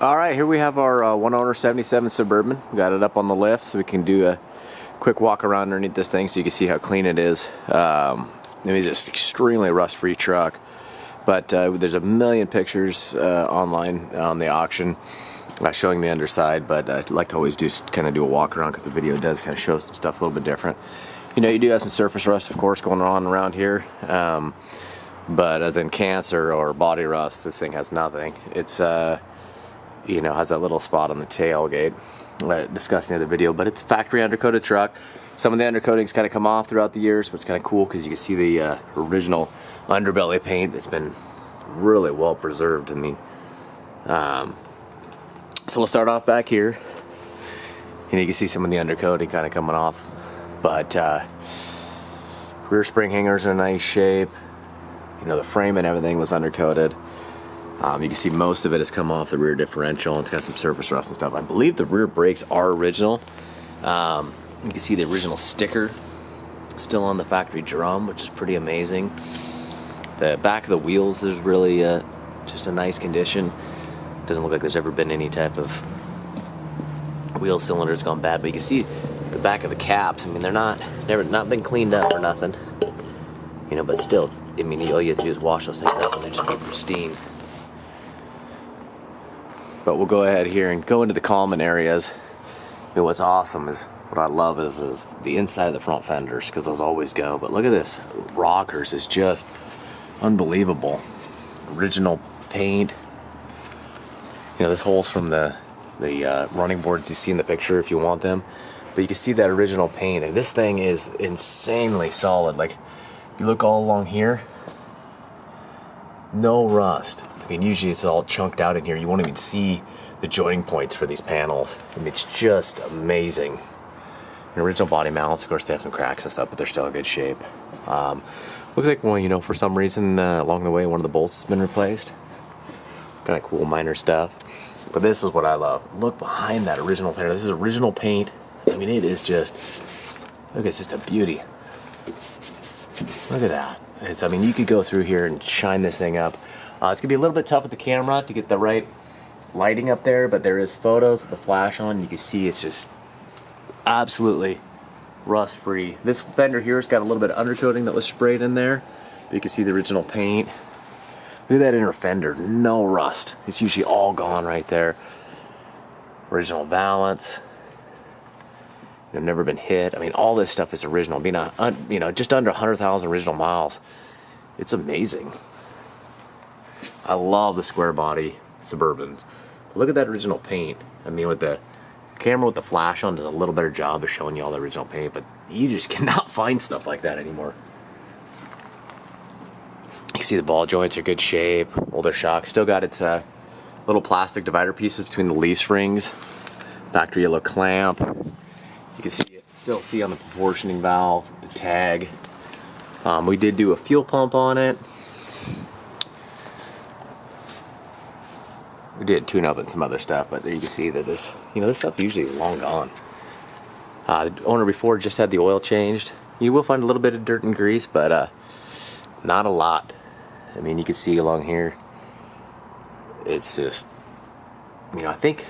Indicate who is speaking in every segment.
Speaker 1: All right, here we have our one owner 77 Suburban. We got it up on the lift so we can do a quick walk around underneath this thing so you can see how clean it is. It's just extremely rust-free truck, but there's a million pictures online on the auction showing the underside, but I'd like to always kind of do a walk around because the video does kind of show some stuff a little bit different. You know, you do have some surface rust, of course, going on around here, but as in cancer or body rust, this thing has nothing. It's has that little spot on the tailgate I discussed in the other video, but it's a factory undercoated truck. Some of the undercoating's kind of come off throughout the years, but it's kind of cool because you can see the original underbelly paint that's been really well preserved. I mean, so we'll start off back here, and you can see some of the undercoating kind of coming off, but rear spring hangers are in nice shape. You know, the frame and everything was undercoated. You can see most of it has come off the rear differential, and it's got some surface rust and stuff. I believe the rear brakes are original. You can see the original sticker still on the factory drum, which is pretty amazing. The back of the wheels is really just a nice condition. Doesn't look like there's ever been any type of wheel cylinders gone bad, but you can see the back of the caps. I mean, they're not been cleaned up or nothing. You know, but still, I mean, all you have to do is wash those things up and they just be pristine. But we'll go ahead here and go into the common areas. I mean, what's awesome is, what I love is the inside of the front fenders, because those always go. But look at this, rockers is just unbelievable. Original paint. You know, this hole's from the running boards you see in the picture if you want them. But you can see that original paint, and this thing is insanely solid. Like, you look all along here, no rust. I mean, usually it's all chunked out in here. You won't even see the joining points for these panels. I mean, it's just amazing. And original body mounts, of course, they have some cracks and stuff, but they're still in good shape. Looks like, well, you know, for some reason along the way, one of the bolts has been replaced. Kind of cool minor stuff. But this is what I love. Look behind that original fender. This is original paint. I mean, it is just, look, it's just a beauty. Look at that. I mean, you could go through here and shine this thing up. It's gonna be a little bit tough with the camera to get the right lighting up there, but there is photos with the flash on. You can see it's just absolutely rust-free. This fender here has got a little bit of undercoating that was sprayed in there, but you can see the original paint. Look at that inner fender, no rust. It's usually all gone right there. Original balance. They've never been hit. I mean, all this stuff is original. Being just under 100,000 original miles. It's amazing. I love the square body Suburbans. Look at that original paint. I mean, with the camera with the flash on does a little better job of showing you all the original paint, but you just cannot find stuff like that anymore. You can see the ball joints are good shape. Older shock. Still got its little plastic divider pieces between the leaf springs. Factory yellow clamp. You can still see on the proportioning valve, the tag. We did do a fuel pump on it. We did tune up and some other stuff, but there you can see that this stuff usually is long gone. The owner before just had the oil changed. You will find a little bit of dirt and grease, but not a lot. I mean, you can see along here, it's just, I think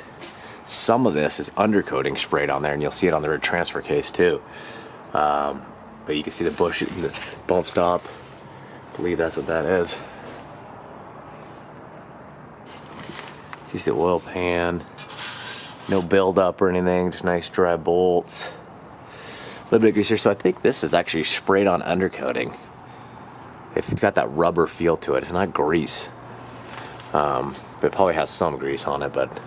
Speaker 1: some of this is undercoating sprayed on there, and you'll see it on the rear transfer case too. But you can see the bush, the bump stop. I believe that's what that is. You see the oil pan, no buildup or anything, just nice dry bolts. A little bit of grease here, so I think this is actually sprayed on undercoating. If it's got that rubber feel to it, it's not grease. But it probably has some grease on it, but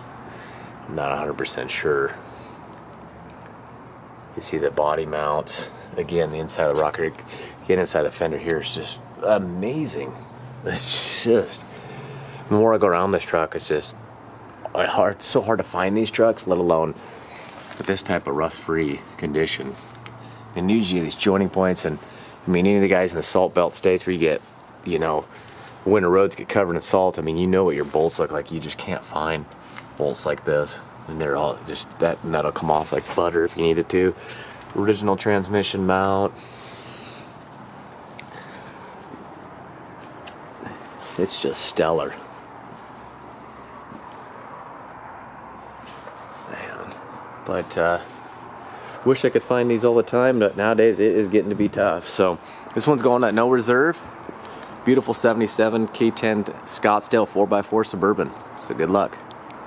Speaker 1: I'm not 100% sure. You see the body mounts. Again, the inside of the rocker, again, inside the fender here is just amazing. It's just, the more I go around this truck, it's just so hard to find these trucks, let alone with this type of rust-free condition. And usually these joining points, and I mean, any of the guys in the salt belt states where you get, winter roads get covered in salt, I mean, you know what your bolts look like. You just can't find bolts like this. And they're all just, that'll come off like butter if you need it to. Original transmission mount. It's just stellar. But wish I could find these all the time, but nowadays it is getting to be tough. So this one's going at no reserve. Beautiful 77 K10 Scottsdale 4x4 Suburban. So good luck.